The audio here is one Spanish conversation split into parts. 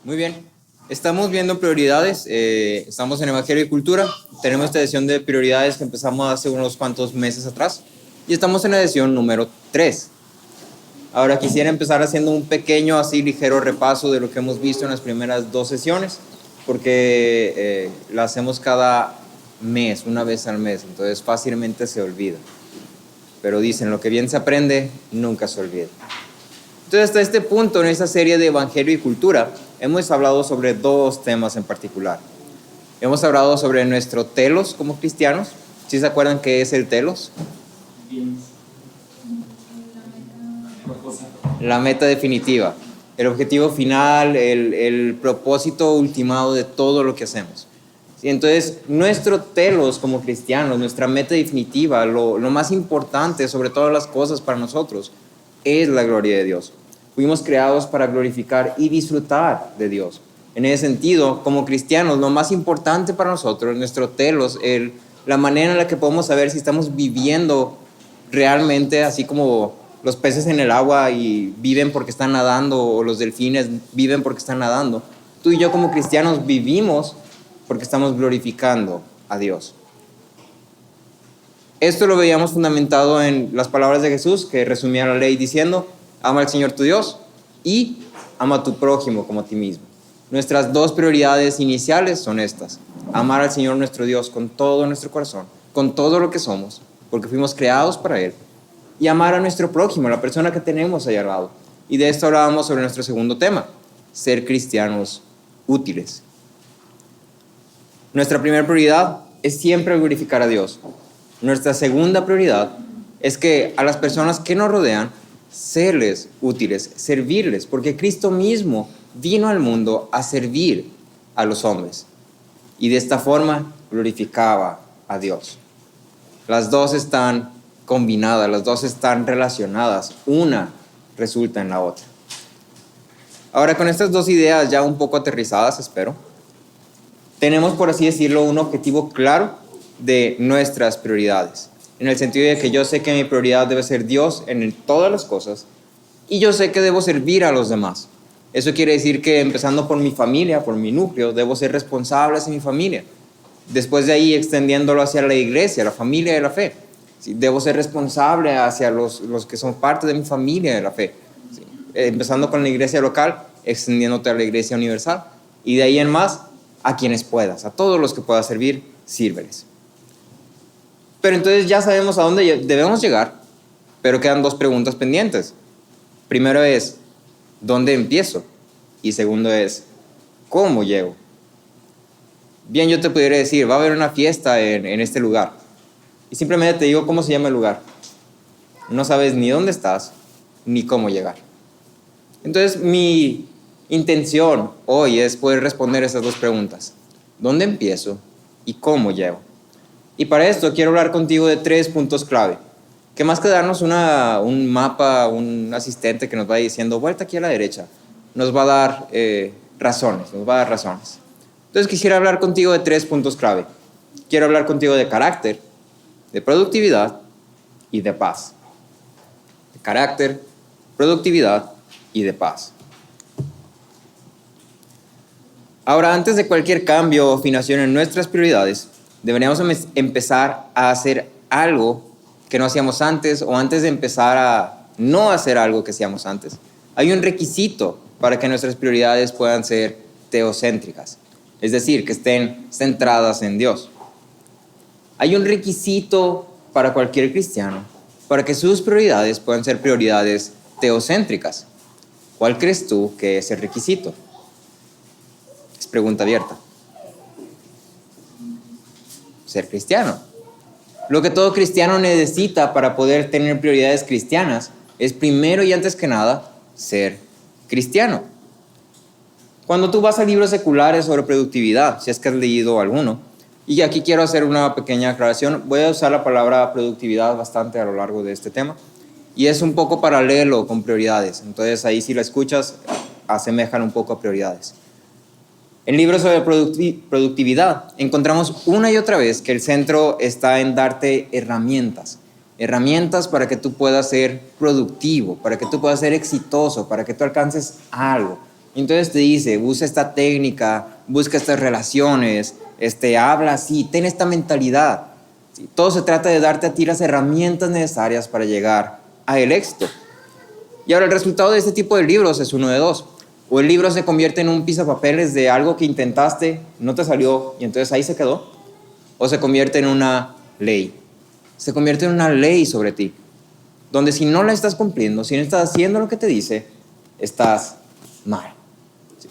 Muy bien. Estamos viendo prioridades. Estamos en Evangelio y Cultura. Tenemos esta edición de prioridades que empezamos hace unos cuantos meses atrás. Y estamos en la edición número 3. Ahora quisiera empezar haciendo un pequeño, así ligero repaso de lo que hemos visto en las primeras 2 sesiones, porque la hacemos cada mes, una vez al mes. Entonces fácilmente se olvida. Pero dicen, lo que bien se aprende, nunca se olvida. Entonces, hasta este punto, en esta serie de Evangelio y Cultura, hemos hablado sobre 2 temas en particular. Hemos hablado sobre nuestro telos como cristianos. ¿Sí se acuerdan qué es el telos? La meta definitiva, el objetivo final, el propósito ultimado de todo lo que hacemos. ¿Sí? Entonces, nuestro telos como cristianos, nuestra meta definitiva, lo más importante sobre todas las cosas para nosotros, es la gloria de Dios. Fuimos creados para glorificar y disfrutar de Dios. En ese sentido, como cristianos, lo más importante para nosotros, nuestro telos, la manera en la que podemos saber si estamos viviendo realmente, así como los peces en el agua y viven porque están nadando, o los delfines viven porque están nadando. Tú y yo como cristianos vivimos porque estamos glorificando a Dios. Esto lo veíamos fundamentado en las palabras de Jesús, que resumía la ley diciendo: ama al Señor tu Dios y ama a tu prójimo como a ti mismo. Nuestras 2 prioridades iniciales son estas: amar al Señor nuestro Dios con todo nuestro corazón, con todo lo que somos, porque fuimos creados para Él, y amar a nuestro prójimo, la persona que tenemos ahí al lado. Y de esto hablábamos sobre nuestro segundo tema: ser cristianos útiles. Nuestra primera prioridad es siempre glorificar a Dios. Nuestra segunda prioridad es que a las personas que nos rodean, serles útiles, servirles, porque Cristo mismo vino al mundo a servir a los hombres. Y de esta forma glorificaba a Dios. Las 2 están combinadas, las 2 están relacionadas. Una resulta en la otra. Ahora, con estas 2 ideas ya un poco aterrizadas, espero, tenemos, por así decirlo, un objetivo claro de nuestras prioridades, en el sentido de que yo sé que mi prioridad debe ser Dios en todas las cosas, y yo sé que debo servir a los demás. Eso quiere decir que, empezando por mi familia, por mi núcleo, debo ser responsable hacia mi familia. Después de ahí, extendiéndolo hacia la iglesia, la familia de la fe. ¿Sí? Debo ser responsable hacia los que son parte de mi familia de la fe. ¿Sí? Empezando con la iglesia local, extendiéndote a la iglesia universal. Y de ahí en más, a quienes puedas, a todos los que puedas servir, sírveles. Pero entonces ya sabemos a dónde debemos llegar, pero quedan 2 preguntas pendientes. Primero es, ¿dónde empiezo? Y segundo es, ¿cómo llego? Bien, yo te pudiera decir, va a haber una fiesta en este lugar. Y simplemente te digo cómo se llama el lugar. No sabes ni dónde estás, ni cómo llegar. Entonces, mi intención hoy es poder responder esas 2 preguntas. ¿Dónde empiezo y cómo llego? Y para esto quiero hablar contigo de 3 puntos clave, que más que darnos un mapa, un asistente que nos va diciendo vuelta aquí a la derecha, nos va a dar razones. Entonces quisiera hablar contigo de 3 puntos clave. Quiero hablar contigo de carácter, de productividad y de paz. De carácter, productividad y de paz. Ahora, antes de cualquier cambio o afinación en nuestras prioridades, deberíamos empezar a hacer algo que no hacíamos antes, o antes de empezar a no hacer algo que hacíamos antes. Hay un requisito para que nuestras prioridades puedan ser teocéntricas, es decir, que estén centradas en Dios. Hay un requisito para cualquier cristiano para que sus prioridades puedan ser prioridades teocéntricas. ¿Cuál crees tú que es el requisito? Es pregunta abierta. Ser cristiano. Lo que todo cristiano necesita para poder tener prioridades cristianas es, primero y antes que nada, ser cristiano. Cuando tú vas a libros seculares sobre productividad, si es que has leído alguno, y aquí quiero hacer una pequeña aclaración, voy a usar la palabra productividad bastante a lo largo de este tema, y es un poco paralelo con prioridades. Entonces ahí, si la escuchas, asemejan un poco a prioridades. En libros sobre productividad encontramos una y otra vez que el centro está en darte herramientas para que tú puedas ser productivo, para que tú puedas ser exitoso, para que tú alcances algo. Y entonces te dice, usa esta técnica, busca estas relaciones, habla así, ten esta mentalidad. ¿Sí? Todo se trata de darte a ti las herramientas necesarias para llegar al éxito. Y ahora el resultado de este tipo de libros es uno de dos. O el libro se convierte en un pisapapeles de algo que intentaste, no te salió y entonces ahí se quedó. O se convierte en una ley. Se convierte en una ley sobre ti. Donde si no la estás cumpliendo, si no estás haciendo lo que te dice, estás mal. ¿Sí?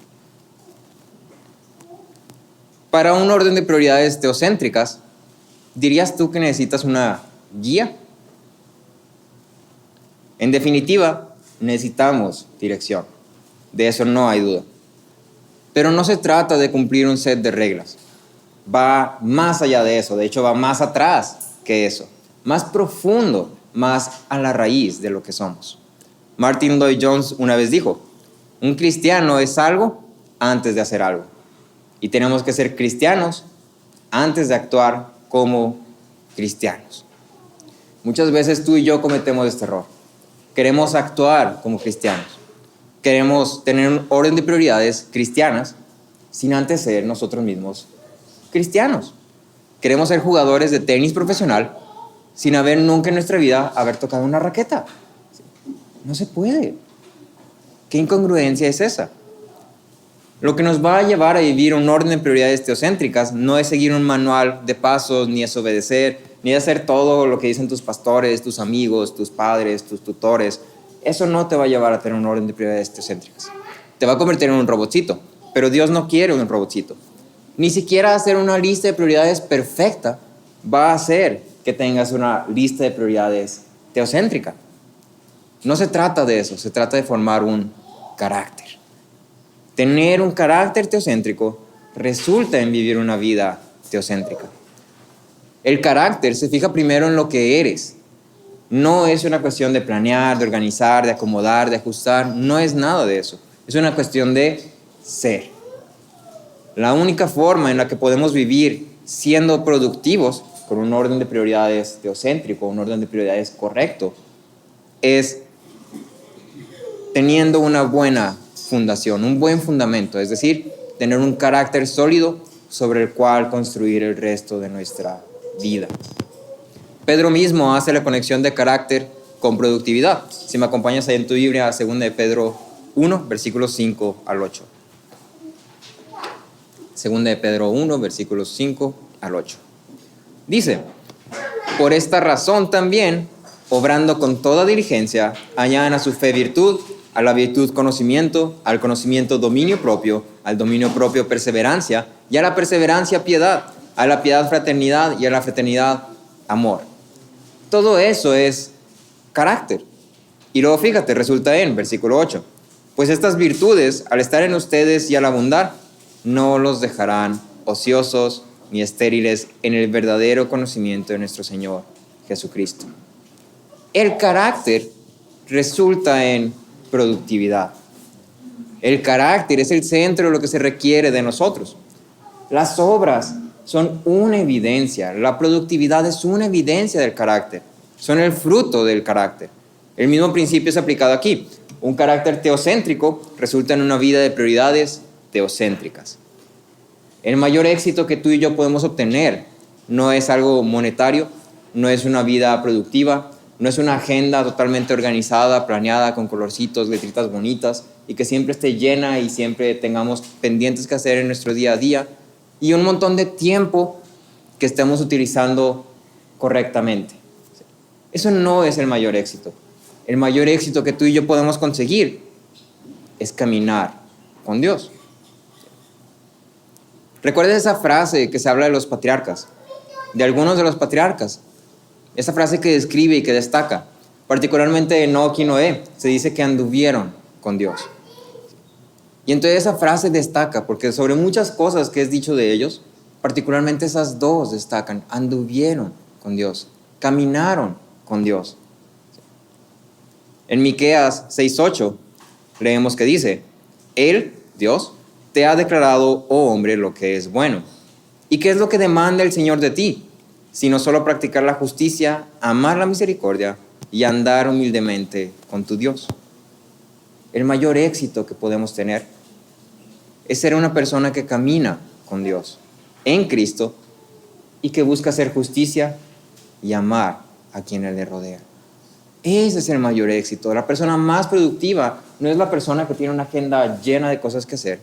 Para un orden de prioridades teocéntricas, ¿dirías tú que necesitas una guía? En definitiva, necesitamos dirección. De eso no hay duda. Pero no se trata de cumplir un set de reglas. Va más allá de eso. De hecho, va más atrás que eso. Más profundo, más a la raíz de lo que somos. Martin Lloyd-Jones una vez dijo, un cristiano es algo antes de hacer algo. Y tenemos que ser cristianos antes de actuar como cristianos. Muchas veces tú y yo cometemos este error. Queremos actuar como cristianos. Queremos tener un orden de prioridades cristianas sin antes ser nosotros mismos cristianos. Queremos ser jugadores de tenis profesional sin haber nunca en nuestra vida haber tocado una raqueta. No se puede. ¿Qué incongruencia es esa? Lo que nos va a llevar a vivir un orden de prioridades teocéntricas no es seguir un manual de pasos, ni es obedecer, ni es hacer todo lo que dicen tus pastores, tus amigos, tus padres, tus tutores. Eso no te va a llevar a tener un orden de prioridades teocéntricas. Te va a convertir en un robotcito, pero Dios no quiere un robotcito. Ni siquiera hacer una lista de prioridades perfecta va a hacer que tengas una lista de prioridades teocéntrica. No se trata de eso, se trata de formar un carácter. Tener un carácter teocéntrico resulta en vivir una vida teocéntrica. El carácter se fija primero en lo que eres. No es una cuestión de planear, de organizar, de acomodar, de ajustar. No es nada de eso. Es una cuestión de ser. La única forma en la que podemos vivir siendo productivos, con un orden de prioridades teocéntrico, un orden de prioridades correcto, es teniendo una buena fundación, un buen fundamento, es decir, tener un carácter sólido sobre el cual construir el resto de nuestra vida. Pedro mismo hace la conexión de carácter con productividad. Si me acompañas ahí en tu Biblia, 2 de Pedro 1, versículos 5 al 8. 2 de Pedro 1, versículos 5 al 8. Dice, por esta razón también, obrando con toda diligencia, añadan a su fe virtud, a la virtud conocimiento, al conocimiento dominio propio, al dominio propio perseverancia, y a la perseverancia piedad, a la piedad fraternidad, y a la fraternidad amor. Todo eso es carácter. Y luego fíjate, resulta en versículo 8, pues estas virtudes, al estar en ustedes y al abundar, no los dejarán ociosos ni estériles en el verdadero conocimiento de nuestro Señor Jesucristo. El carácter resulta en productividad. El carácter es el centro de lo que se requiere de nosotros. Las obras son una evidencia, la productividad es una evidencia del carácter, son el fruto del carácter. El mismo principio es aplicado aquí. Un carácter teocéntrico resulta en una vida de prioridades teocéntricas. El mayor éxito que tú y yo podemos obtener no es algo monetario, no es una vida productiva, no es una agenda totalmente organizada, planeada, con colorcitos, letritas bonitas y que siempre esté llena y siempre tengamos pendientes que hacer en nuestro día a día y un montón de tiempo que estemos utilizando correctamente. Eso no es el mayor éxito. El mayor éxito que tú y yo podemos conseguir es caminar con Dios. ¿Recuerdas esa frase que se habla de los patriarcas? De algunos de los patriarcas. Esa frase que describe y que destaca. Particularmente Enoc y Noé. Se dice que anduvieron con Dios. Y entonces esa frase destaca porque sobre muchas cosas que es dicho de ellos, particularmente esas dos destacan. Anduvieron con Dios. Caminaron con Dios. En Miqueas 6:8 leemos que dice, Él, Dios, te ha declarado, oh hombre, lo que es bueno. ¿Y qué es lo que demanda el Señor de ti? Sino solo practicar la justicia, amar la misericordia y andar humildemente con tu Dios. El mayor éxito que podemos tener es ser una persona que camina con Dios, en Cristo, y que busca hacer justicia y amar a quienes le rodean. Ese es el mayor éxito. La persona más productiva no es la persona que tiene una agenda llena de cosas que hacer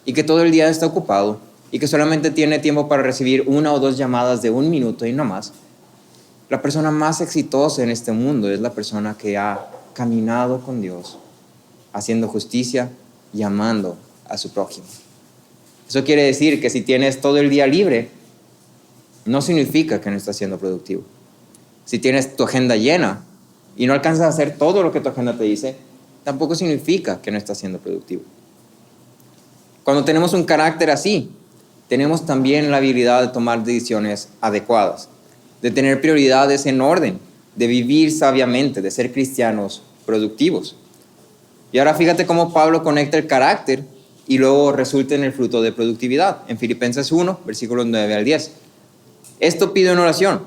y que todo el día está ocupado y que solamente tiene tiempo para recibir 1 o 2 llamadas de 1 minuto y no más. La persona más exitosa en este mundo es la persona que ha caminado con Dios, haciendo justicia y amando a su prójimo. Eso quiere decir que si tienes todo el día libre, no significa que no estás siendo productivo. Si tienes tu agenda llena y no alcanzas a hacer todo lo que tu agenda te dice, tampoco significa que no estás siendo productivo. Cuando tenemos un carácter así, tenemos también la habilidad de tomar decisiones adecuadas, de tener prioridades en orden, de vivir sabiamente, de ser cristianos productivos. Y ahora fíjate cómo Pablo conecta el carácter y luego resulta en el fruto de productividad. En Filipenses 1, versículos 9 al 10. Esto pido en oración,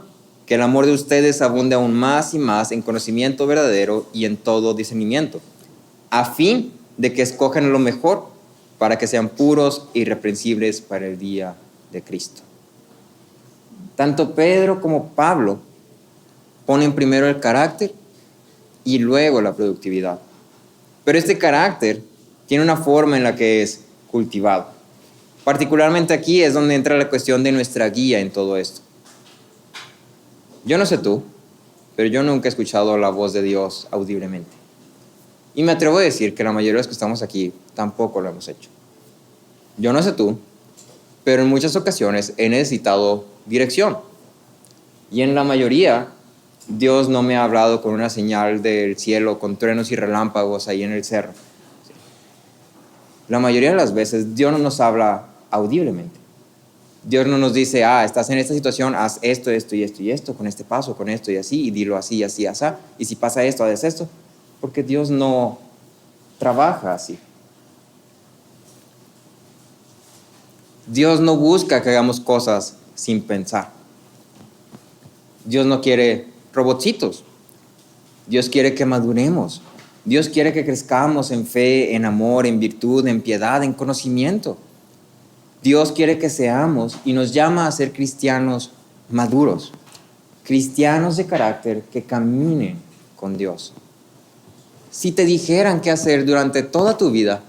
que el amor de ustedes abunde aún más y más en conocimiento verdadero y en todo discernimiento, a fin de que escojan lo mejor para que sean puros e irreprensibles para el día de Cristo. Tanto Pedro como Pablo ponen primero el carácter y luego la productividad. Pero este carácter tiene una forma en la que es cultivado. Particularmente aquí es donde entra la cuestión de nuestra guía en todo esto. Yo no sé tú, pero yo nunca he escuchado la voz de Dios audiblemente. Y me atrevo a decir que la mayoría de los que estamos aquí tampoco lo hemos hecho. Yo no sé tú, pero en muchas ocasiones he necesitado dirección. Y en la mayoría, Dios no me ha hablado con una señal del cielo, con truenos y relámpagos ahí en el cerro. La mayoría de las veces, Dios no nos habla audiblemente. Dios no nos dice, estás en esta situación, haz esto, esto y esto y esto, con este paso, con esto y así, y dilo así, así, así. Y si pasa esto, haz esto. Porque Dios no trabaja así. Dios no busca que hagamos cosas sin pensar. Dios no quiere robotcitos. Dios quiere que maduremos. Dios quiere que crezcamos en fe, en amor, en virtud, en piedad, en conocimiento. Dios quiere que seamos y nos llama a ser cristianos maduros, cristianos de carácter que caminen con Dios. Si te dijeran qué hacer durante toda tu vida,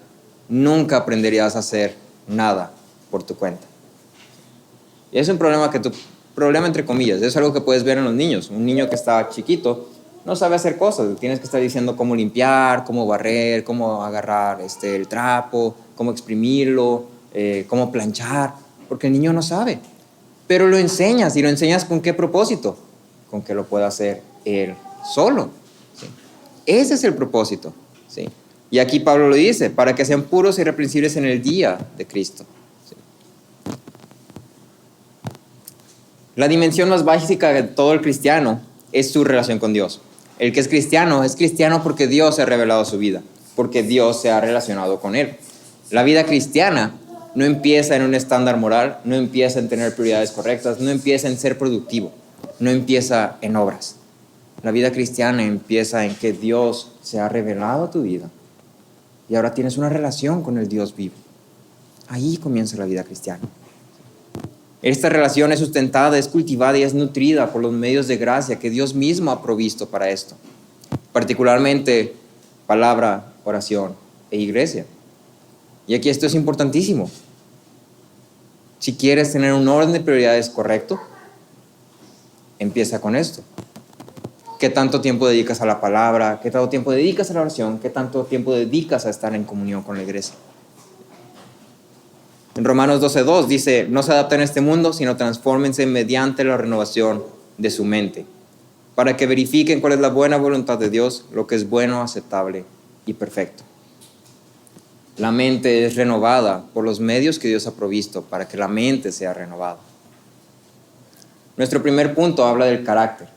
nunca aprenderías a hacer nada por tu cuenta. Y es un problema entre comillas, es algo que puedes ver en los niños. Un niño que está chiquito no sabe hacer cosas, tienes que estar diciendo cómo limpiar, cómo barrer, cómo agarrar el trapo, cómo exprimirlo, cómo planchar, porque el niño no sabe. Pero lo enseñas, ¿y lo enseñas con qué propósito? Con que lo pueda hacer él solo. ¿Sí? Ese es el propósito. ¿Sí? Y aquí Pablo lo dice, para que sean puros y irreprensibles en el día de Cristo. ¿Sí? La dimensión más básica de todo el cristiano es su relación con Dios. El que es cristiano porque Dios se ha revelado su vida, porque Dios se ha relacionado con él. La vida cristiana no empieza en un estándar moral, no empieza en tener prioridades correctas, no empieza en ser productivo, no empieza en obras. La vida cristiana empieza en que Dios se ha revelado a tu vida y ahora tienes una relación con el Dios vivo. Ahí comienza la vida cristiana. Esta relación es sustentada, es cultivada y es nutrida por los medios de gracia que Dios mismo ha provisto para esto. Particularmente palabra, oración e iglesia. Y aquí esto es importantísimo. Si quieres tener un orden de prioridades correcto, empieza con esto. ¿Qué tanto tiempo dedicas a la palabra? ¿Qué tanto tiempo dedicas a la oración? ¿Qué tanto tiempo dedicas a estar en comunión con la iglesia? En Romanos 12:2 dice, no se adapten a este mundo, sino transfórmense mediante la renovación de su mente, para que verifiquen cuál es la buena voluntad de Dios, lo que es bueno, aceptable y perfecto. La mente es renovada por los medios que Dios ha provisto para que la mente sea renovada. Nuestro primer punto habla del carácter.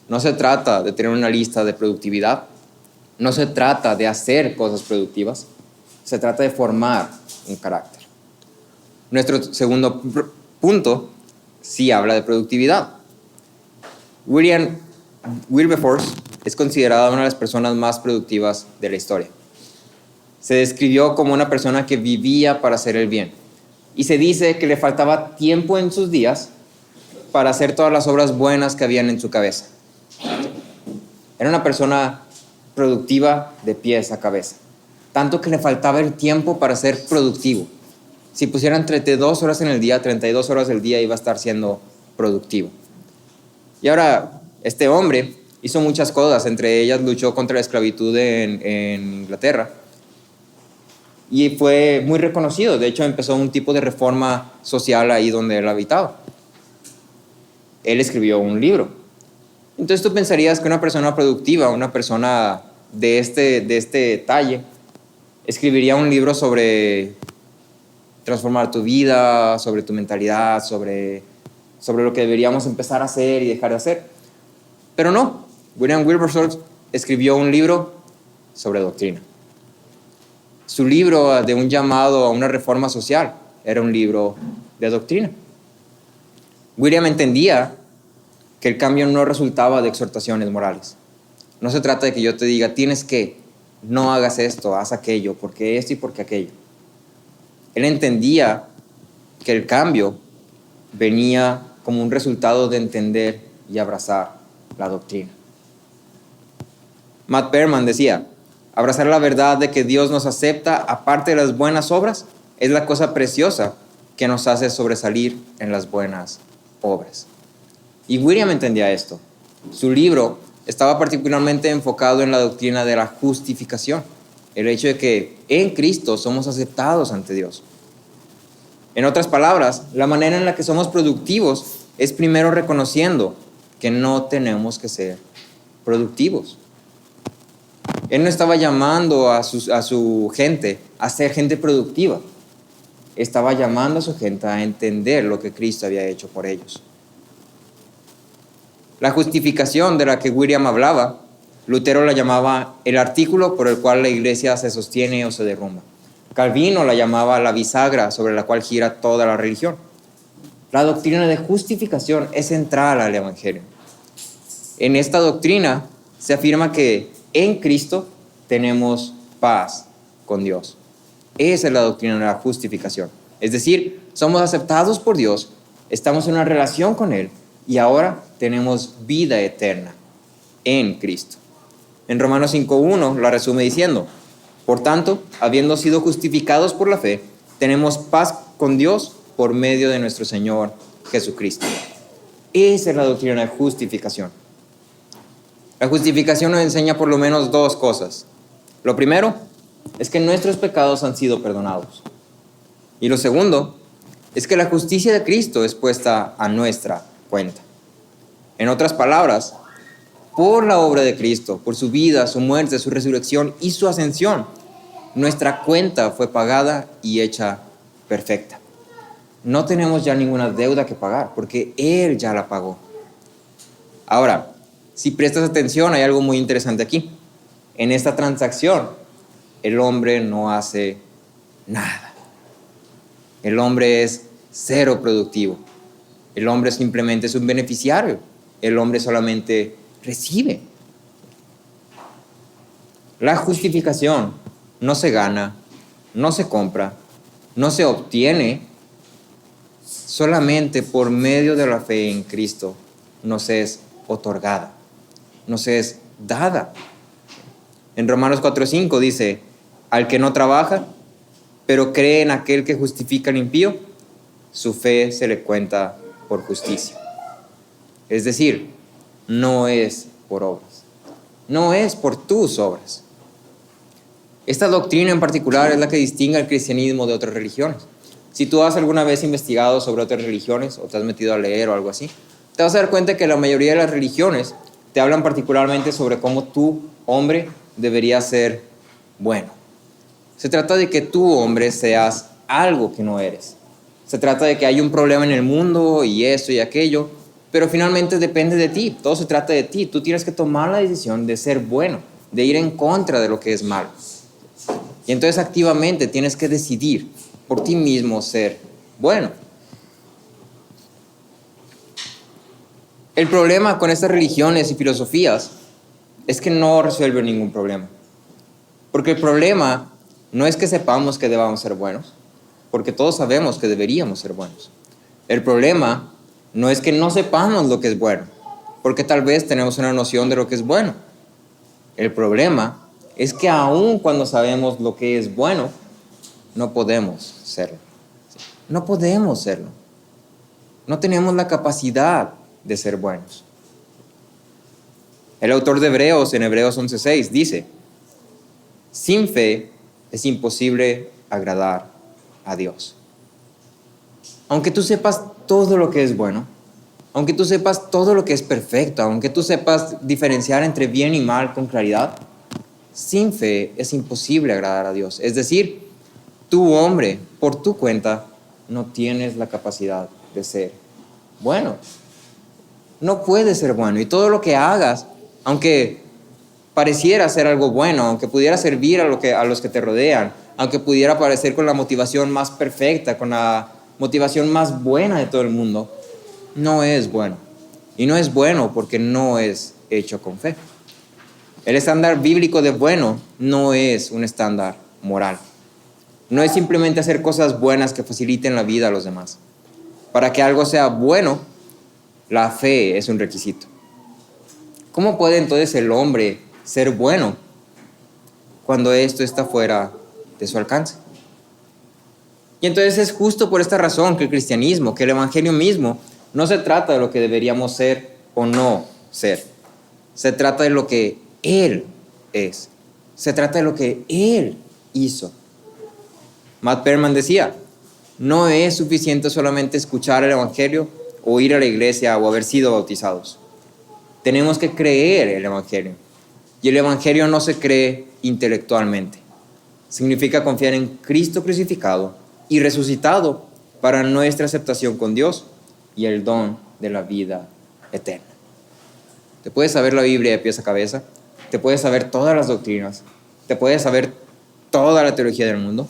No se trata de tener una lista de productividad, no se trata de hacer cosas productivas, se trata de formar un carácter. Nuestro segundo punto sí habla de productividad. William Wilberforce es considerada una de las personas más productivas de la historia. Se describió como una persona que vivía para hacer el bien. Y se dice que le faltaba tiempo en sus días para hacer todas las obras buenas que habían en su cabeza. Era una persona productiva de pies a cabeza. Tanto que le faltaba el tiempo para ser productivo. Si pusieran 32 horas en el día, 32 horas del día iba a estar siendo productivo. Y ahora, este hombre hizo muchas cosas. Entre ellas luchó contra la esclavitud en Inglaterra. Y fue muy reconocido. De hecho, empezó un tipo de reforma social ahí donde él habitaba. Él escribió un libro. Entonces tú pensarías que una persona productiva, una persona de este talle, escribiría un libro sobre transformar tu vida, sobre tu mentalidad, sobre lo que deberíamos empezar a hacer y dejar de hacer. Pero no, William Wilberforce escribió un libro sobre doctrina. Su libro de un llamado a una reforma social era un libro de doctrina. William entendía que el cambio no resultaba de exhortaciones morales. No se trata de que yo te diga, tienes que, no hagas esto, haz aquello, porque esto y porque aquello. Él entendía que el cambio venía como un resultado de entender y abrazar la doctrina. Matt Perman decía, abrazar la verdad de que Dios nos acepta aparte de las buenas obras es la cosa preciosa que nos hace sobresalir en las buenas obras. Y William entendía esto. Su libro estaba particularmente enfocado en la doctrina de la justificación, el hecho de que en Cristo somos aceptados ante Dios. En otras palabras, la manera en la que somos productivos es primero reconociendo que no tenemos que ser productivos. Él no estaba llamando a su gente a ser gente productiva. Estaba llamando a su gente a entender lo que Cristo había hecho por ellos. La justificación de la que William hablaba, Lutero la llamaba el artículo por el cual la iglesia se sostiene o se derrumba. Calvino la llamaba la bisagra sobre la cual gira toda la religión. La doctrina de justificación es central al evangelio. En esta doctrina se afirma que en Cristo tenemos paz con Dios. Esa es la doctrina de la justificación. Es decir, somos aceptados por Dios, estamos en una relación con Él y ahora tenemos vida eterna en Cristo. En Romanos 5:1 la resume diciendo, por tanto, habiendo sido justificados por la fe, tenemos paz con Dios por medio de nuestro Señor Jesucristo. Esa es la doctrina de justificación. La justificación nos enseña por lo menos dos cosas. Lo primero es que nuestros pecados han sido perdonados. Y lo segundo es que la justicia de Cristo es puesta a nuestra cuenta. En otras palabras, por la obra de Cristo, por su vida, su muerte, su resurrección y su ascensión, nuestra cuenta fue pagada y hecha perfecta. No tenemos ya ninguna deuda que pagar porque Él ya la pagó. Ahora, si prestas atención, hay algo muy interesante aquí. En esta transacción, el hombre no hace nada. El hombre es cero productivo. El hombre simplemente es un beneficiario. El hombre solamente recibe. La justificación no se gana, no se compra, no se obtiene. Solamente por medio de la fe en Cristo nos es otorgada, nos es dada. En Romanos 4:5 dice, al que no trabaja, pero cree en aquel que justifica al impío, su fe se le cuenta por justicia. Es decir, no es por obras, no es por tus obras. Esta doctrina en particular es la que distingue al cristianismo de otras religiones. Si tú has alguna vez investigado sobre otras religiones o te has metido a leer o algo así, te vas a dar cuenta que la mayoría de las religiones te hablan particularmente sobre cómo tú, hombre, deberías ser bueno. Se trata de que tú, hombre, seas algo que no eres. Se trata de que hay un problema en el mundo y esto y aquello, pero finalmente depende de ti. Todo se trata de ti. Tú tienes que tomar la decisión de ser bueno, de ir en contra de lo que es malo. Y entonces activamente tienes que decidir por ti mismo ser bueno. El problema con estas religiones y filosofías es que no resuelven ningún problema. Porque el problema no es que sepamos que debamos ser buenos, porque todos sabemos que deberíamos ser buenos. El problema no es que no sepamos lo que es bueno, porque tal vez tenemos una noción de lo que es bueno. El problema es que aun cuando sabemos lo que es bueno, no podemos serlo. No podemos serlo. No tenemos la capacidad de ser buenos. El autor de Hebreos, en Hebreos 11:6, dice: sin fe es imposible agradar a Dios. Aunque tú sepas todo lo que es bueno, aunque tú sepas todo lo que es perfecto, aunque tú sepas diferenciar entre bien y mal con claridad, sin fe es imposible agradar a Dios. Es decir, tú, hombre, por tu cuenta, no tienes la capacidad de ser bueno. No puedes ser bueno. Y todo lo que hagas, aunque pareciera ser algo bueno, aunque pudiera servir a los que te rodean, aunque pudiera parecer con la motivación más perfecta, con la motivación más buena de todo el mundo, no es bueno. Y no es bueno porque no es hecho con fe. El estándar bíblico de bueno no es un estándar moral. No es simplemente hacer cosas buenas que faciliten la vida a los demás. Para que algo sea bueno, la fe es un requisito. ¿Cómo puede entonces el hombre ser bueno cuando esto está fuera de su alcance? Y entonces es justo por esta razón que el cristianismo, que el evangelio mismo, no se trata de lo que deberíamos ser o no ser. Se trata de lo que Él es. Se trata de lo que Él hizo. Matt Perman decía: no es suficiente solamente escuchar el evangelio o ir a la iglesia o haber sido bautizados. Tenemos que creer el evangelio. Y el evangelio no se cree intelectualmente. Significa confiar en Cristo crucificado y resucitado para nuestra aceptación con Dios y el don de la vida eterna. Te puedes saber la Biblia de pies a cabeza, te puedes saber todas las doctrinas, te puedes saber toda la teología del mundo,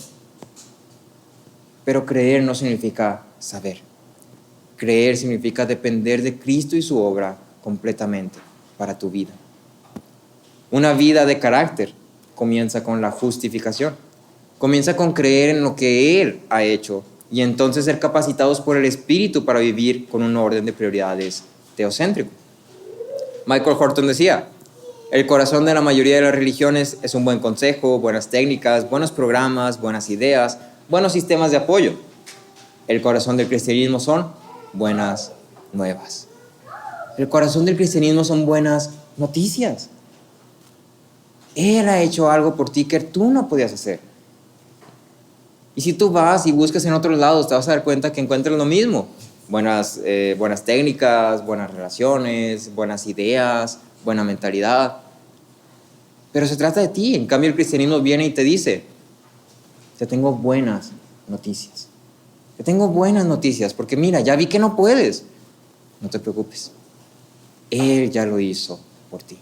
pero creer no significa saber. Creer significa depender de Cristo y su obra completamente para tu vida. Una vida de carácter comienza con la justificación. Comienza con creer en lo que Él ha hecho y entonces ser capacitados por el Espíritu para vivir con un orden de prioridades teocéntrico. Michael Horton decía: el corazón de la mayoría de las religiones es un buen consejo, buenas técnicas, buenos programas, buenas ideas, buenos sistemas de apoyo. El corazón del cristianismo son buenas nuevas. El corazón del cristianismo son buenas noticias. Él ha hecho algo por ti que tú no podías hacer. Y si tú vas y buscas en otros lados, te vas a dar cuenta que encuentras lo mismo. Buenas técnicas, buenas relaciones, buenas ideas, buena mentalidad. Pero se trata de ti. En cambio, el cristianismo viene y te dice: te tengo buenas noticias. Te tengo buenas noticias porque mira, ya vi que no puedes. No te preocupes. Él ya lo hizo por ti.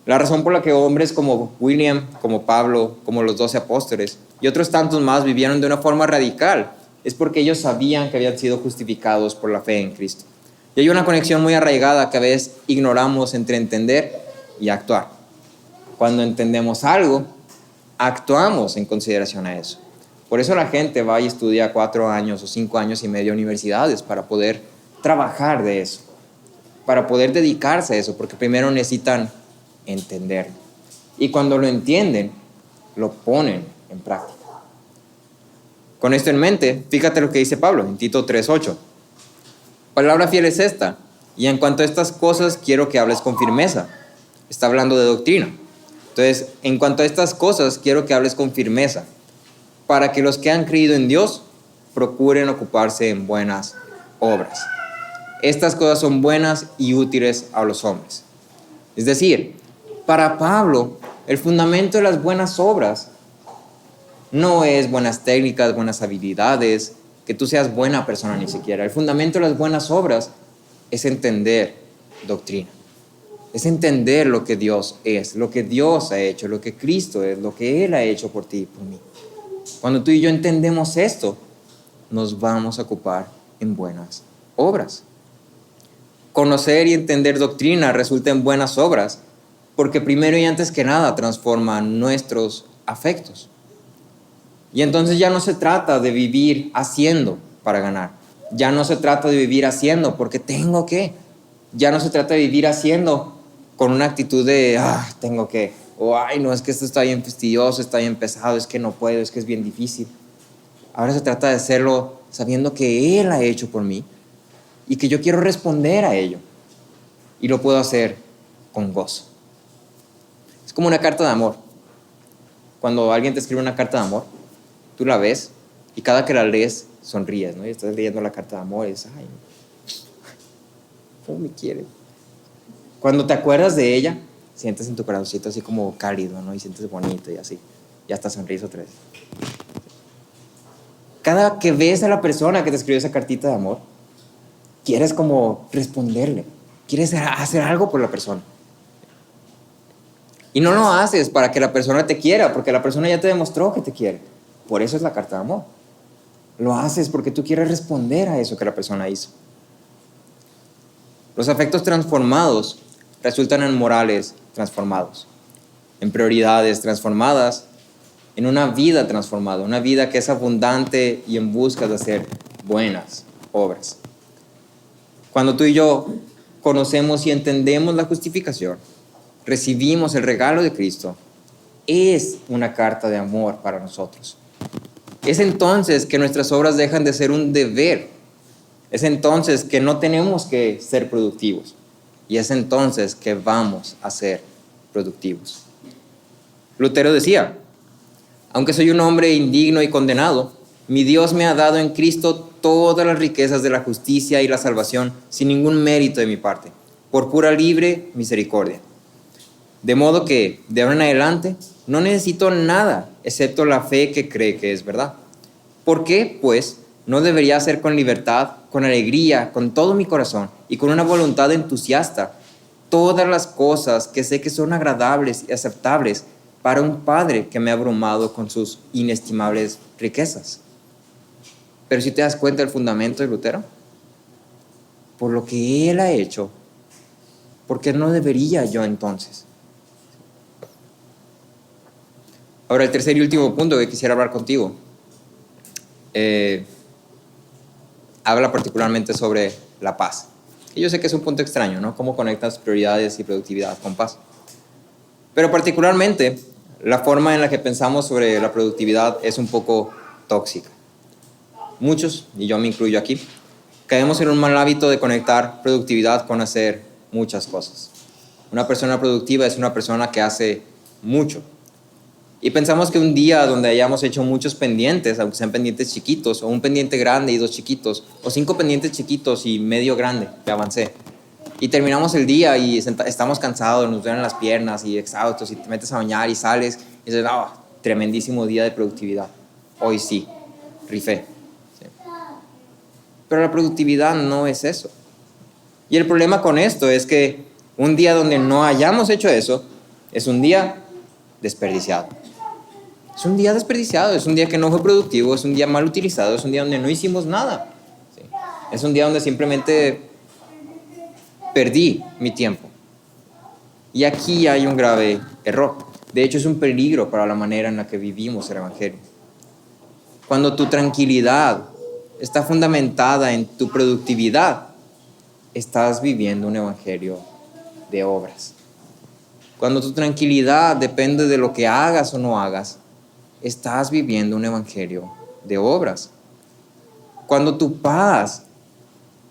La razón por la que hombres como William, como Pablo, como los 12 apóstoles y otros tantos más vivieron de una forma radical es porque ellos sabían que habían sido justificados por la fe en Cristo. Y hay una conexión muy arraigada que a veces ignoramos entre entender y actuar. Cuando entendemos algo, actuamos en consideración a eso. Por eso la gente va y estudia 4 años o 5 años y medio en universidades para poder trabajar de eso, para poder dedicarse a eso, porque primero necesitan entenderlo. Y cuando lo entienden, lo ponen en práctica. Con esto en mente, fíjate lo que dice Pablo en Tito 3:8. Palabra fiel es esta, y en cuanto a estas cosas quiero que hables con firmeza. Está hablando de doctrina. Entonces, en cuanto a estas cosas quiero que hables con firmeza, para que los que han creído en Dios procuren ocuparse en buenas obras. Estas cosas son buenas y útiles a los hombres. Es decir, para Pablo, el fundamento de las buenas obras no es buenas técnicas, buenas habilidades, que tú seas buena persona ni siquiera. El fundamento de las buenas obras es entender doctrina. Es entender lo que Dios es, lo que Dios ha hecho, lo que Cristo es, lo que Él ha hecho por ti y por mí. Cuando tú y yo entendemos esto, nos vamos a ocupar en buenas obras. Conocer y entender doctrina resulta en buenas obras, porque primero y antes que nada transforma nuestros afectos. Y entonces ya no se trata de vivir haciendo para ganar. Ya no se trata de vivir haciendo porque tengo que. Ya no se trata de vivir haciendo con una actitud de, tengo que. O, ay, no, es que esto está bien fastidioso, está bien pesado, es que no puedo, es que es bien difícil. Ahora se trata de hacerlo sabiendo que Él ha hecho por mí y que yo quiero responder a ello. Y lo puedo hacer con gozo. Es como una carta de amor. Cuando alguien te escribe una carta de amor, tú la ves y cada que la lees sonríes, ¿no? Y estás leyendo la carta de amor y dices, ay, ¿cómo me quiere? Cuando te acuerdas de ella, sientes en tu corazoncito así como cálido, ¿no? Y sientes bonito y así. Y hasta sonríes otra vez. Cada que ves a la persona que te escribió esa cartita de amor, quieres como responderle. Quieres hacer algo por la persona. Y no lo haces para que la persona te quiera, porque la persona ya te demostró que te quiere. Por eso es la carta de amor. Lo haces porque tú quieres responder a eso que la persona hizo. Los afectos transformados resultan en morales transformados, en prioridades transformadas, en una vida transformada, una vida que es abundante y en busca de hacer buenas obras. Cuando tú y yo conocemos y entendemos la justificación, recibimos el regalo de Cristo, es una carta de amor para nosotros. Es entonces que nuestras obras dejan de ser un deber. Es entonces que no tenemos que ser productivos. Y es entonces que vamos a ser productivos. Lutero decía, aunque soy un hombre indigno y condenado, mi Dios me ha dado en Cristo todas las riquezas de la justicia y la salvación sin ningún mérito de mi parte, por pura libre misericordia. De modo que, de ahora en adelante, no necesito nada excepto la fe que cree que es verdad. ¿Por qué, pues, no debería hacer con libertad, con alegría, con todo mi corazón y con una voluntad entusiasta todas las cosas que sé que son agradables y aceptables para un Padre que me ha abrumado con sus inestimables riquezas? Pero si te das cuenta del fundamento de Lutero, por lo que Él ha hecho, ¿por qué no debería yo entonces? Ahora, el tercer y último punto que quisiera hablar contigo habla particularmente sobre la paz. Y yo sé que es un punto extraño, ¿no? Cómo conectas prioridades y productividad con paz. Pero particularmente, la forma en la que pensamos sobre la productividad es un poco tóxica. Muchos, y yo me incluyo aquí, caemos en un mal hábito de conectar productividad con hacer muchas cosas. Una persona productiva es una persona que hace mucho. Y pensamos que un día donde hayamos hecho muchos pendientes, aunque sean pendientes chiquitos, o un pendiente grande y 2 chiquitos, o 5 pendientes chiquitos y medio grande, que avancé. Y terminamos el día y estamos cansados, nos duelen las piernas y exhaustos, y te metes a bañar y sales, y dices, tremendísimo día de productividad. Hoy sí, rifé. Sí. Pero la productividad no es eso. Y el problema con esto es que un día donde no hayamos hecho eso, es un día desperdiciado. Es un día desperdiciado, es un día que no fue productivo, es un día mal utilizado, es un día donde no hicimos nada. ¿Sí? Es un día donde simplemente perdí mi tiempo. Y aquí hay un grave error. De hecho, es un peligro para la manera en la que vivimos el Evangelio. Cuando tu tranquilidad está fundamentada en tu productividad, estás viviendo un Evangelio de obras. Cuando tu tranquilidad depende de lo que hagas o no hagas, estás viviendo un evangelio de obras. Cuando tu paz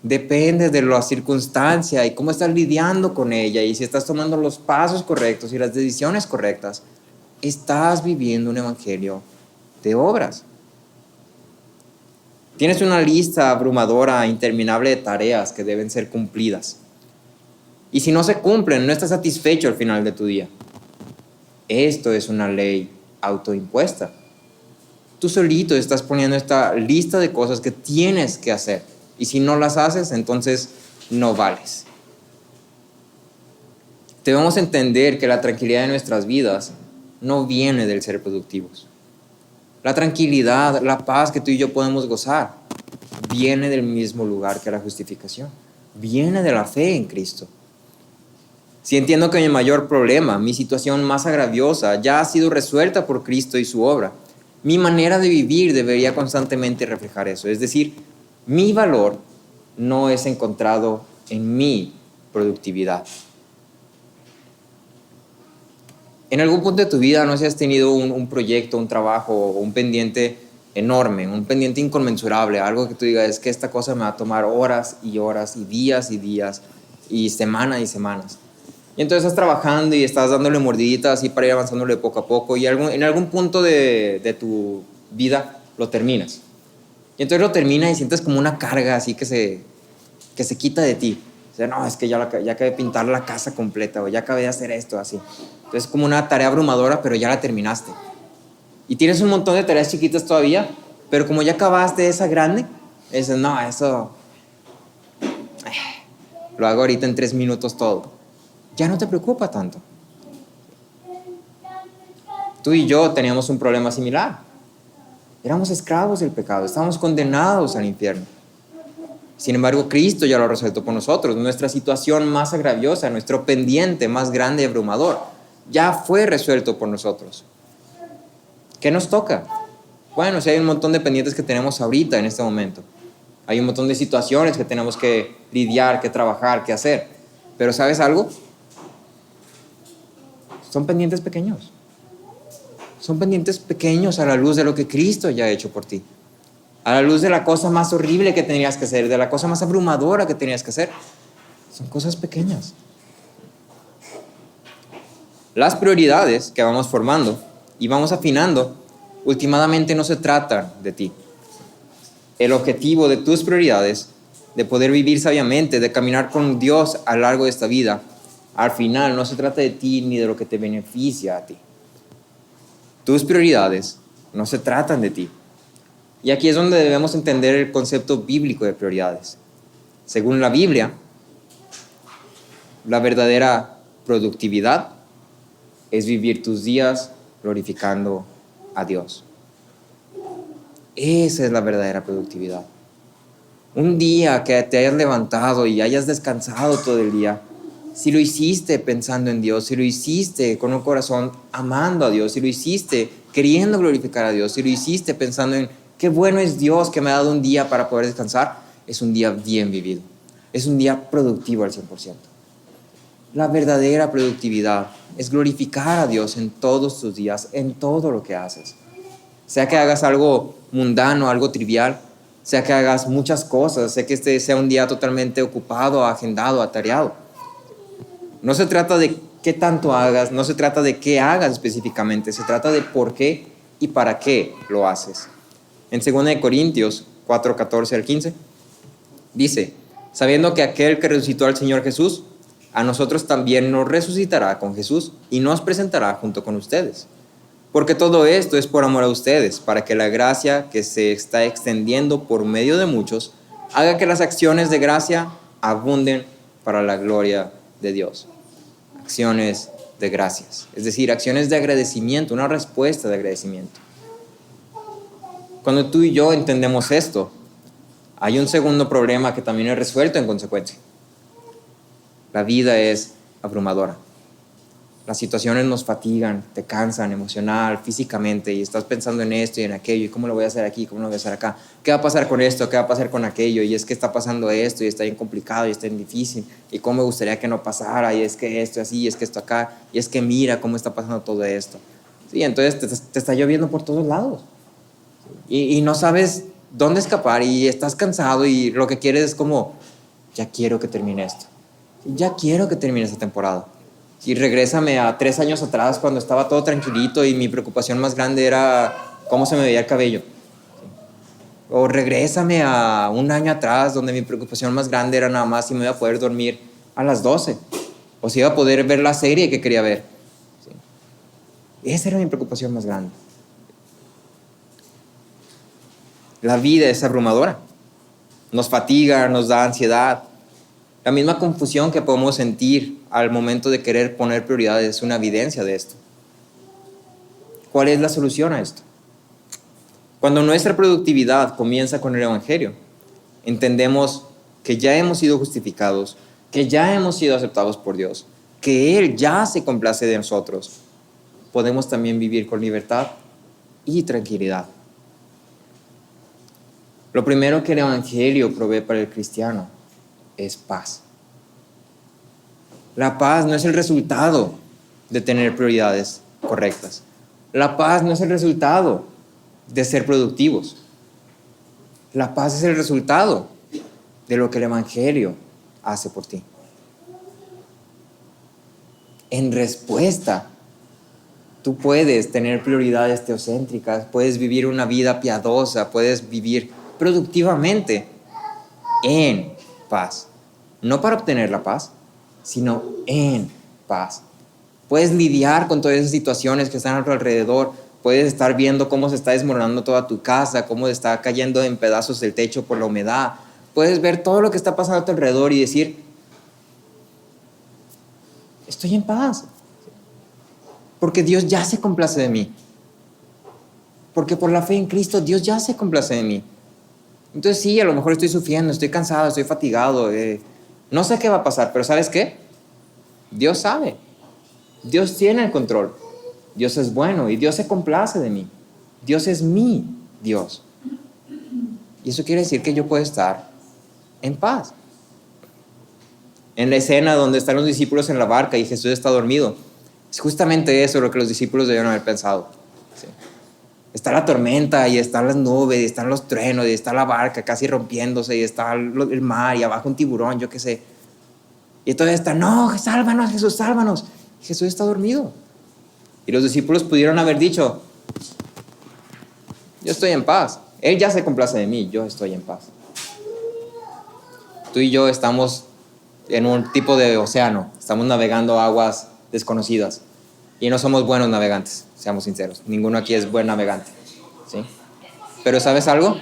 depende de la circunstancia y cómo estás lidiando con ella y si estás tomando los pasos correctos y las decisiones correctas, estás viviendo un evangelio de obras. Tienes una lista abrumadora, interminable de tareas que deben ser cumplidas. Y si no se cumplen, no estás satisfecho al final de tu día. Esto es una ley autoimpuesta. Tú solito estás poniendo esta lista de cosas que tienes que hacer. Y si no las haces, entonces no vales. Debemos entender que la tranquilidad de nuestras vidas no viene del ser productivos. La tranquilidad, la paz que tú y yo podemos gozar, viene del mismo lugar que la justificación. Viene de la fe en Cristo. Si entiendo que mi mayor problema, mi situación más agraviosa, ya ha sido resuelta por Cristo y su obra, mi manera de vivir debería constantemente reflejar eso. Es decir, mi valor no es encontrado en mi productividad. En algún punto de tu vida, no sé si has tenido un proyecto, un trabajo, un pendiente enorme, un pendiente inconmensurable, algo que tú digas, es que esta cosa me va a tomar horas y horas y días y semanas y semanas. Y entonces estás trabajando y estás dándole mordiditas así para ir avanzándole poco a poco y en algún punto de tu vida lo terminas. Y entonces lo terminas y sientes como una carga así que se quita de ti. O sea, no, es que ya acabé de pintar la casa completa o ya acabé de hacer esto, así. Entonces es como una tarea abrumadora, pero ya la terminaste. Y tienes un montón de tareas chiquitas todavía, pero como ya acabaste esa grande, dices, no, eso lo hago ahorita en 3 minutos todo. Ya no te preocupa tanto. Tú y yo teníamos un problema similar. Éramos esclavos del pecado, estábamos condenados al infierno. Sin embargo, Cristo ya lo ha resuelto por nosotros. Nuestra situación más agraviosa, nuestro pendiente más grande y abrumador, ya fue resuelto por nosotros. ¿Qué nos toca? Bueno, sí hay un montón de pendientes que tenemos ahorita en este momento. Hay un montón de situaciones que tenemos que lidiar, que trabajar, que hacer. Pero ¿sabes algo? Son pendientes pequeños. Son pendientes pequeños a la luz de lo que Cristo ya ha hecho por ti. A la luz de la cosa más horrible que tenías que hacer, de la cosa más abrumadora que tenías que hacer. Son cosas pequeñas. Las prioridades que vamos formando y vamos afinando, últimamente no se tratan de ti. El objetivo de tus prioridades, de poder vivir sabiamente, de caminar con Dios a lo largo de esta vida, al final no se trata de ti ni de lo que te beneficia a ti. Tus prioridades no se tratan de ti. Y aquí es donde debemos entender el concepto bíblico de prioridades. Según la Biblia, la verdadera productividad es vivir tus días glorificando a Dios. Esa es la verdadera productividad. Un día que te hayas levantado y hayas descansado todo el día, si lo hiciste pensando en Dios, si lo hiciste con un corazón amando a Dios, si lo hiciste queriendo glorificar a Dios, si lo hiciste pensando en qué bueno es Dios que me ha dado un día para poder descansar, es un día bien vivido. Es un día productivo al 100%. La verdadera productividad es glorificar a Dios en todos tus días, en todo lo que haces. Sea que hagas algo mundano, algo trivial, sea que hagas muchas cosas, sea que este sea un día totalmente ocupado, agendado, atareado. No se trata de qué tanto hagas, no se trata de qué hagas específicamente, se trata de por qué y para qué lo haces. En 2 Corintios 4, 14 al 15, dice, sabiendo que aquel que resucitó al Señor Jesús, a nosotros también nos resucitará con Jesús y nos presentará junto con ustedes. Porque todo esto es por amor a ustedes, para que la gracia que se está extendiendo por medio de muchos haga que las acciones de gracia abunden para la gloria de Dios. Acciones de gracias, es decir, acciones de agradecimiento, una respuesta de agradecimiento. Cuando tú y yo entendemos esto, hay un segundo problema que también es resuelto en consecuencia. La vida es abrumadora. Las situaciones nos fatigan, te cansan emocional, físicamente, y estás pensando en esto y en aquello, y cómo lo voy a hacer aquí, cómo lo voy a hacer acá, qué va a pasar con esto, qué va a pasar con aquello, y es que está pasando esto, y está bien complicado, y está bien difícil, y cómo me gustaría que no pasara, y es que esto así, y es que esto acá, y es que mira cómo está pasando todo esto. Sí, entonces te está lloviendo por todos lados, y no sabes dónde escapar, y estás cansado, y lo que quieres es como, ya quiero que termine esto, ya quiero que termine esta temporada. Y regrésame a 3 años atrás cuando estaba todo tranquilito y mi preocupación más grande era cómo se me veía el cabello. O regrésame a 1 año atrás donde mi preocupación más grande era nada más si me iba a poder dormir a las 12 o si iba a poder ver la serie que quería ver. Esa era mi preocupación más grande. La vida es abrumadora. Nos fatiga, nos da ansiedad. La misma confusión que podemos sentir al momento de querer poner prioridades es una evidencia de esto. ¿Cuál es la solución a esto? Cuando nuestra productividad comienza con el Evangelio, entendemos que ya hemos sido justificados, que ya hemos sido aceptados por Dios, que Él ya se complace de nosotros, podemos también vivir con libertad y tranquilidad. Lo primero que el Evangelio provee para el cristiano es paz. La paz no es el resultado de tener prioridades correctas. La paz no es el resultado de ser productivos. La paz es el resultado de lo que el Evangelio hace por ti. En respuesta, tú puedes tener prioridades teocéntricas, puedes vivir una vida piadosa, puedes vivir productivamente en paz. No para obtener la paz, sino en paz. Puedes lidiar con todas esas situaciones que están a tu alrededor. Puedes estar viendo cómo se está desmoronando toda tu casa, cómo está cayendo en pedazos el techo por la humedad. Puedes ver todo lo que está pasando a tu alrededor y decir, estoy en paz. Porque Dios ya se complace de mí. Porque por la fe en Cristo Dios ya se complace de mí. Entonces sí, a lo mejor estoy sufriendo, estoy cansado, estoy fatigado. No sé qué va a pasar, pero ¿sabes qué? Dios sabe. Dios tiene el control. Dios es bueno y Dios se complace de mí. Dios es mi Dios. Y eso quiere decir que yo puedo estar en paz. En la escena donde están los discípulos en la barca y Jesús está dormido, es justamente eso lo que los discípulos debieron haber pensado. ¿Sí? Está la tormenta y están las nubes y están los truenos y está la barca casi rompiéndose y está el mar y abajo un tiburón, yo qué sé. Y todavía está, no, sálvanos Jesús, sálvanos. Y Jesús está dormido. Y los discípulos pudieron haber dicho, yo estoy en paz. Él ya se complace de mí, yo estoy en paz. Tú y yo estamos en un tipo de océano, estamos navegando aguas desconocidas y no somos buenos navegantes, seamos sinceros. Ninguno aquí es buen navegante, ¿sí? Pero ¿sabes algo?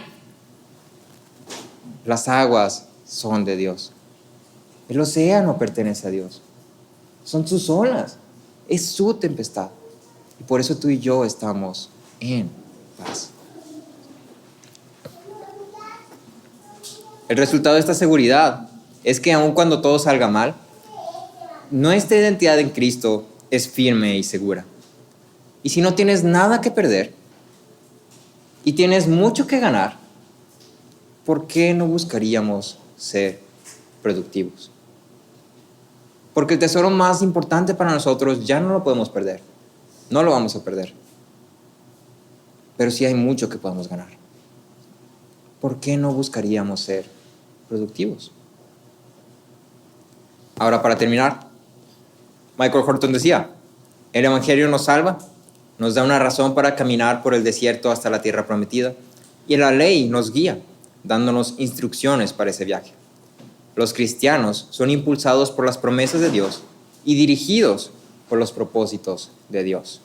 Las aguas son de Dios. El océano pertenece a Dios. Son sus olas, es su tempestad. Y por eso tú y yo estamos en paz. El resultado de esta seguridad es que aun cuando todo salga mal, nuestra identidad en Cristo es firme y segura. Y si no tienes nada que perder y tienes mucho que ganar, ¿por qué no buscaríamos ser productivos? Porque el tesoro más importante para nosotros ya no lo podemos perder. No lo vamos a perder. Pero sí hay mucho que podemos ganar. ¿Por qué no buscaríamos ser productivos? Ahora, para terminar, Michael Horton decía, el Evangelio nos salva, nos da una razón para caminar por el desierto hasta la tierra prometida, y la ley nos guía, dándonos instrucciones para ese viaje. Los cristianos son impulsados por las promesas de Dios y dirigidos por los propósitos de Dios.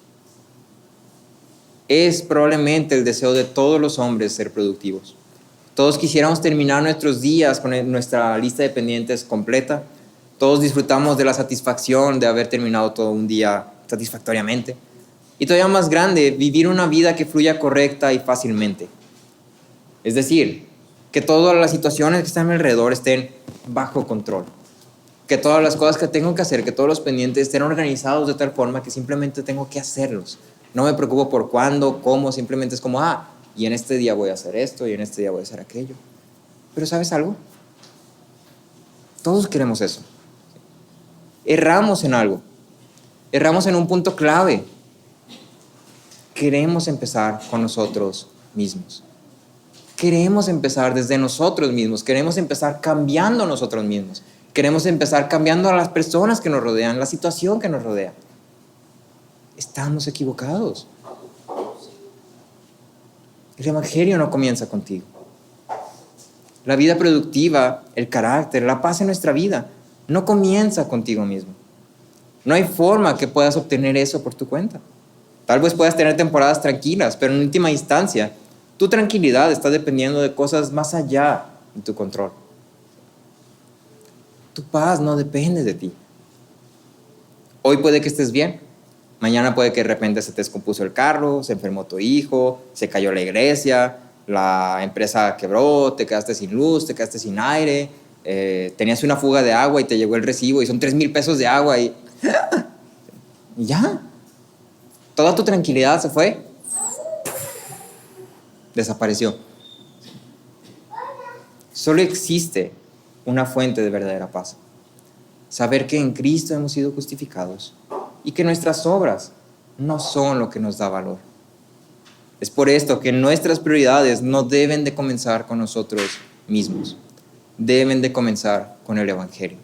Es probablemente el deseo de todos los hombres ser productivos. Todos quisiéramos terminar nuestros días con nuestra lista de pendientes completa. Todos disfrutamos de la satisfacción de haber terminado todo un día satisfactoriamente. Y todavía más grande, vivir una vida que fluya correcta y fácilmente. Es decir, que todas las situaciones que están a mi alrededor estén bajo control. Que todas las cosas que tengo que hacer, que todos los pendientes estén organizados de tal forma que simplemente tengo que hacerlos. No me preocupo por cuándo, cómo, simplemente es como, y en este día voy a hacer esto y en este día voy a hacer aquello. Pero ¿sabes algo? Todos queremos eso. Erramos en algo. Erramos en un punto clave. Queremos empezar con nosotros mismos. Queremos empezar desde nosotros mismos. Queremos empezar cambiando nosotros mismos. Queremos empezar cambiando a las personas que nos rodean, la situación que nos rodea. Estamos equivocados. El Evangelio no comienza contigo. La vida productiva, el carácter, la paz en nuestra vida no comienza contigo mismo. No hay forma que puedas obtener eso por tu cuenta. Tal vez puedas tener temporadas tranquilas, pero en última instancia, tu tranquilidad está dependiendo de cosas más allá de tu control. Tu paz no depende de ti. Hoy puede que estés bien. Mañana puede que de repente se te descompuso el carro, se enfermó tu hijo, se cayó la iglesia, la empresa quebró, te quedaste sin luz, te quedaste sin aire, tenías una fuga de agua y te llegó el recibo y son 3,000 pesos de agua y Y ya. Toda tu tranquilidad se fue. Desapareció. Solo existe una fuente de verdadera paz. Saber que en Cristo hemos sido justificados y que nuestras obras no son lo que nos da valor. Es por esto que nuestras prioridades no deben de comenzar con nosotros mismos. Deben de comenzar con el Evangelio.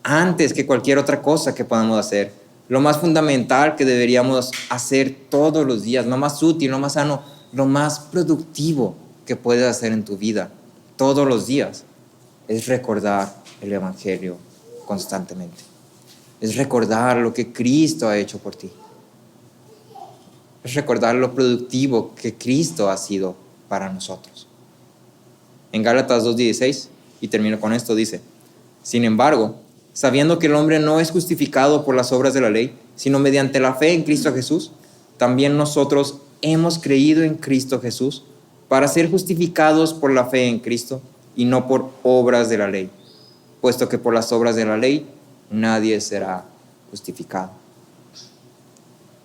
Antes que cualquier otra cosa que podamos hacer, lo más fundamental que deberíamos hacer todos los días, lo más útil, lo más sano, lo más productivo que puedes hacer en tu vida todos los días, es recordar el Evangelio constantemente. Es recordar lo que Cristo ha hecho por ti. Es recordar lo productivo que Cristo ha sido para nosotros. En Gálatas 2:16, y termino con esto, dice: sin embargo, sabiendo que el hombre no es justificado por las obras de la ley, sino mediante la fe en Cristo Jesús, también nosotros hemos creído en Cristo Jesús para ser justificados por la fe en Cristo y no por obras de la ley, puesto que por las obras de la ley nadie será justificado.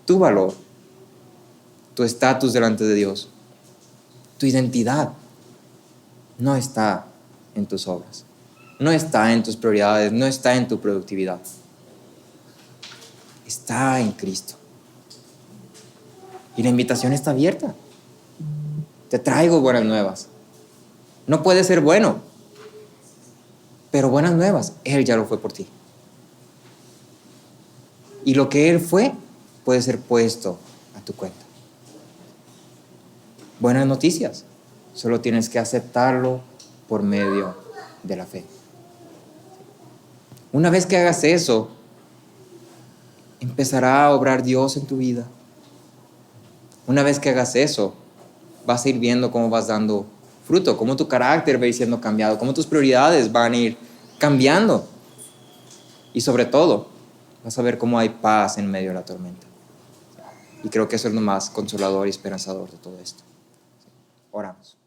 Tu valor, tu estatus delante de Dios, tu identidad no está en tus obras, no está en tus prioridades, no está en tu productividad. Está en Cristo. Y la invitación está abierta. Te traigo buenas nuevas. No puede ser bueno, pero buenas nuevas, Él ya lo fue por ti. Y lo que Él fue puede ser puesto a tu cuenta. Buenas noticias, solo tienes que aceptarlo por medio de la fe. Una vez que hagas eso, empezará a obrar Dios en tu vida. Una vez que hagas eso, vas a ir viendo cómo vas dando fruto, cómo tu carácter va a ir siendo cambiado, cómo tus prioridades van a ir cambiando. Y sobre todo, vas a ver cómo hay paz en medio de la tormenta. Y creo que eso es lo más consolador y esperanzador de todo esto. Oramos.